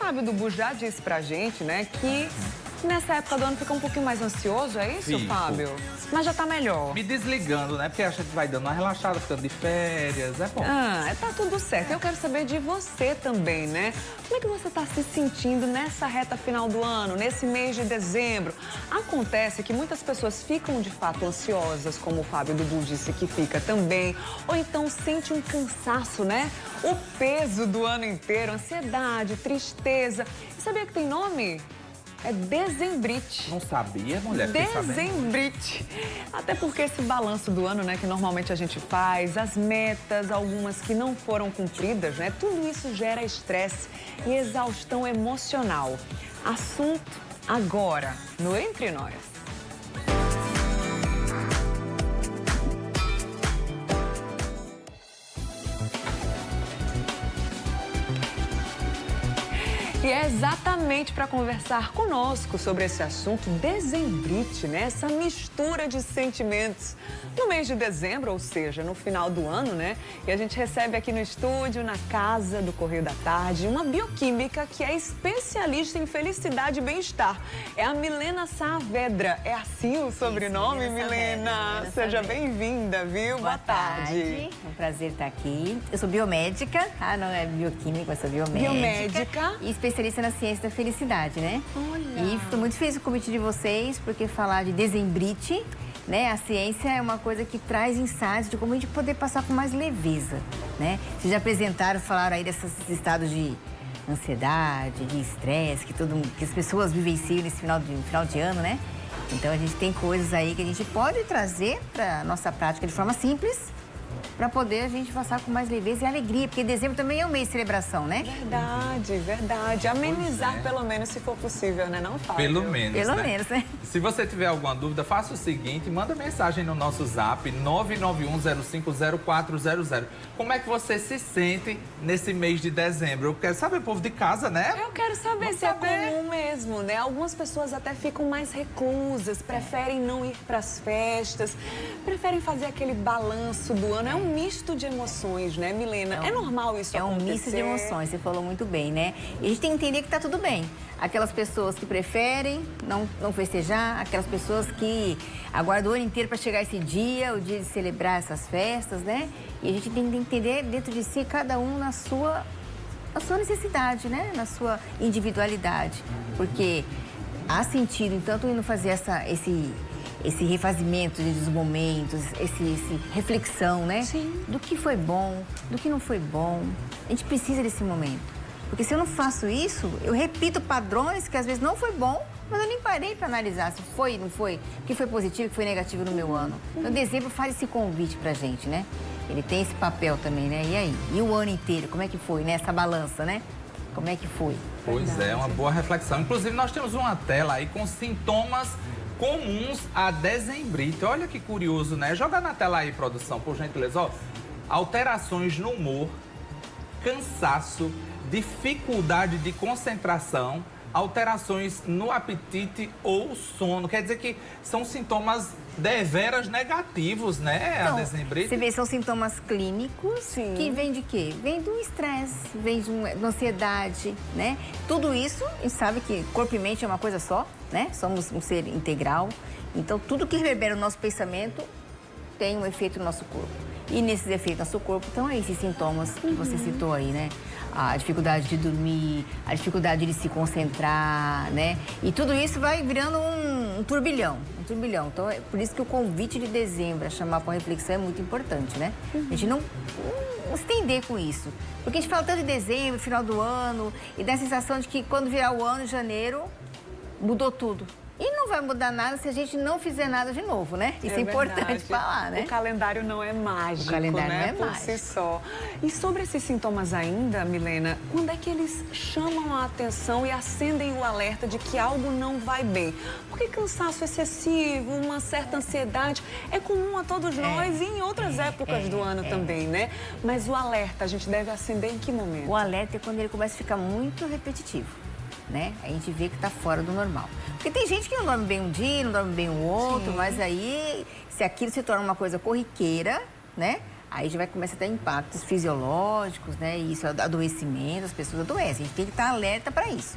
Fábio Dubu já disse pra gente, né, que nessa época do ano fica um pouquinho mais ansioso, é isso, Fico. Fábio? Mas já tá melhor. Me desligando, né? Porque a gente vai dando uma relaxada, ficando de férias, é bom. Tá tudo certo. Eu quero saber de você também, né? Como é que você tá se sentindo nessa reta final do ano, nesse mês de dezembro? Acontece que muitas pessoas ficam de fato ansiosas, como o Fábio Dubu disse que fica também, ou então sente um cansaço, né? O peso do ano inteiro, ansiedade, tristeza. E sabia que tem nome? É dezembrite. Não sabia, mulher? Fiquei sabendo. Dezembrite. Até porque esse balanço do ano, né, que normalmente a gente faz, as metas, algumas que não foram cumpridas, né, tudo isso gera estresse e exaustão emocional. Assunto agora, no Entre Nós. E é exatamente para conversar conosco sobre esse assunto, dezembrite, né? Essa mistura de sentimentos no mês de dezembro, ou seja, no final do ano, né? E a gente recebe aqui no estúdio, na casa do Correio da Tarde, uma bioquímica que é especialista em felicidade e bem-estar. É a Milena Saavedra. É assim o sobrenome, Isso, Milena? Seja bem-vinda, viu? Boa tarde. É um prazer estar aqui. Eu sou biomédica, tá? Não é bioquímica, eu sou biomédica. Biomédica. E especialista na ciência da felicidade, né? Olha. E estou muito feliz com o convite de vocês, porque falar de dezembrite, né? A ciência é uma coisa que traz insights de como a gente poder passar com mais leveza, né? Vocês já apresentaram, falaram aí desses estados de ansiedade, de estresse, que as pessoas vivenciam nesse final de ano, né? Então a gente tem coisas aí que a gente pode trazer para a nossa prática de forma simples, para poder a gente passar com mais leveza e alegria, porque dezembro também é um mês de celebração, né? Verdade, verdade. Amenizar pelo menos, se for possível, né? Não faz. Pelo menos, Pelo né? menos, né? Se você tiver alguma dúvida, faça o seguinte, manda mensagem no nosso zap 991050400. Como é que você se sente nesse mês de dezembro? Eu quero saber, povo de casa, né? Eu quero saber Vamos se é saber. comum mesmo, né? Algumas pessoas até ficam mais reclusas, preferem não ir para as festas, preferem fazer aquele balanço do ano. É um misto de emoções, né, Milena? É normal isso acontecer? É um misto de emoções, você falou muito bem, né? E a gente tem que entender que tá tudo bem. Aquelas pessoas que preferem não festejar, aquelas pessoas que aguardam o ano inteiro para chegar esse dia, o dia de celebrar essas festas, né? E a gente tem que entender dentro de si, cada um na sua necessidade, né? Na sua individualidade. Porque há sentido, então, indo fazer esse refazimento dos momentos, esse reflexão, né? Sim. Do que foi bom, do que não foi bom. A gente precisa desse momento. Porque se eu não faço isso, eu repito padrões que às vezes não foi bom, mas eu nem parei para analisar se foi, não foi, o que foi positivo, o que foi negativo no meu ano. Então, dezembro faz esse convite pra gente, né? Ele tem esse papel também, né? E aí? E o ano inteiro, como é que foi, né? Essa balança, né? Como é que foi? Pois é, uma boa reflexão. Inclusive, nós temos uma tela aí com sintomas comuns a dezembrite. Olha que curioso, né? Joga na tela aí, produção, por gentileza. Ó, alterações no humor, cansaço, dificuldade de concentração, alterações no apetite ou sono. Quer dizer que são sintomas deveras negativos, né? Então, a dezembrite. você vê, são sintomas clínicos. Sim. Que vem de quê? Vem do estresse, vem de uma ansiedade, né? Tudo isso, a gente sabe que corpo e mente é uma coisa só, né? Somos um ser integral. Então, tudo que reverbera o nosso pensamento tem um efeito no nosso corpo. E nesses efeitos no nosso corpo estão aí esses sintomas que você citou aí, né? A dificuldade de dormir, a dificuldade de se concentrar, né? E tudo isso vai virando um turbilhão, um turbilhão. Então, é por isso que o convite de dezembro a chamar para uma reflexão é muito importante, né? A gente não estender com isso. Porque a gente fala tanto de dezembro, final do ano, e dá a sensação de que quando virar o ano, janeiro, mudou tudo. E não vai mudar nada se a gente não fizer nada de novo, né? Isso é importante verdade. falar, né? O calendário não é mágico, O calendário né? não é Por mágico. si só. E sobre esses sintomas ainda, Milena, quando é que eles chamam a atenção e acendem o alerta de que algo não vai bem? Porque cansaço excessivo, uma certa ansiedade é comum a todos nós e em outras épocas do ano também, né? Mas o alerta a gente deve acender em que momento? O alerta é quando ele começa a ficar muito repetitivo, né? A gente vê que tá fora do normal. Porque tem gente que não dorme bem um dia, não dorme bem o outro, Sim. mas aí, se aquilo se torna uma coisa corriqueira, né? aí já vai começar a ter impactos fisiológicos, né? E isso, adoecimento, as pessoas adoecem. A gente tem que estar alerta para isso.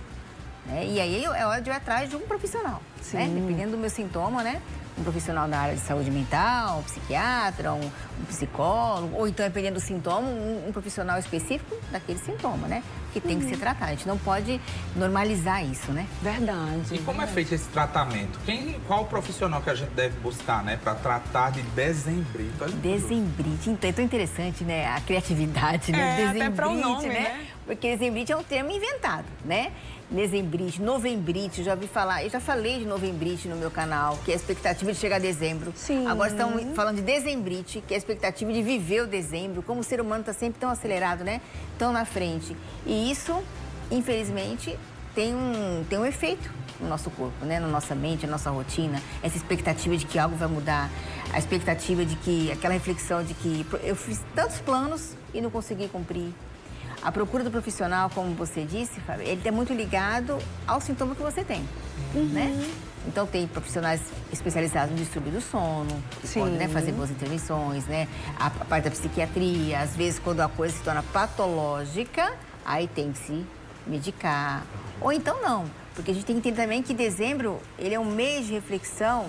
Né? E aí é hora de ir atrás de um profissional, né? Dependendo do meu sintoma, né? Um profissional da área de saúde mental, um psiquiatra, um psicólogo, ou então, dependendo do sintoma, um profissional específico daquele sintoma, né? Que tem que ser tratado. A gente não pode normalizar isso, né? Verdade. E como é feito esse tratamento? Qual o profissional que a gente deve buscar, né, para tratar de dezembrite? Dezembrite. Então, é tão interessante, né? A criatividade, né? Dezembrite, até para o nome, né? Porque dezembrite é um termo inventado, né? Dezembrite, novembrite, já ouvi falar, eu já falei de novembrite no meu canal, que é a expectativa de chegar a dezembro. Sim. Agora estamos falando de dezembrite, que é a expectativa de viver o dezembro, como o ser humano está sempre tão acelerado, né? Tão na frente. E isso, infelizmente, tem um efeito no nosso corpo, né? Na nossa mente, na nossa rotina. Essa expectativa de que algo vai mudar, a expectativa de que, aquela reflexão de que eu fiz tantos planos e não consegui cumprir. A procura do profissional, como você disse, Fábio, ele é muito ligado ao sintoma que você tem, né? Então, tem profissionais especializados no distúrbio do sono, que podem, né, fazer boas intervenções, né? A parte da psiquiatria, às vezes, quando a coisa se torna patológica, aí tem que se medicar. Ou então, não. Porque a gente tem que entender também que dezembro, ele é um mês de reflexão.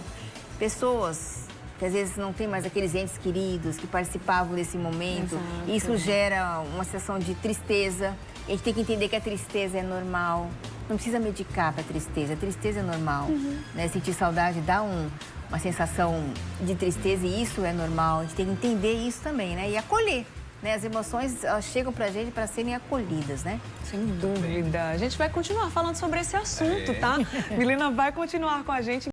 Pessoas que às vezes não tem mais aqueles entes queridos que participavam desse momento. Exato. Isso gera uma sensação de tristeza. A gente tem que entender que a tristeza é normal. Não precisa medicar para a tristeza é normal. Né? Sentir saudade dá uma sensação de tristeza e isso é normal. A gente tem que entender isso também, né? E acolher. Né? As emoções, elas chegam para a gente para serem acolhidas, né? Sem dúvida. A gente vai continuar falando sobre esse assunto, tá? Milena vai continuar com a gente.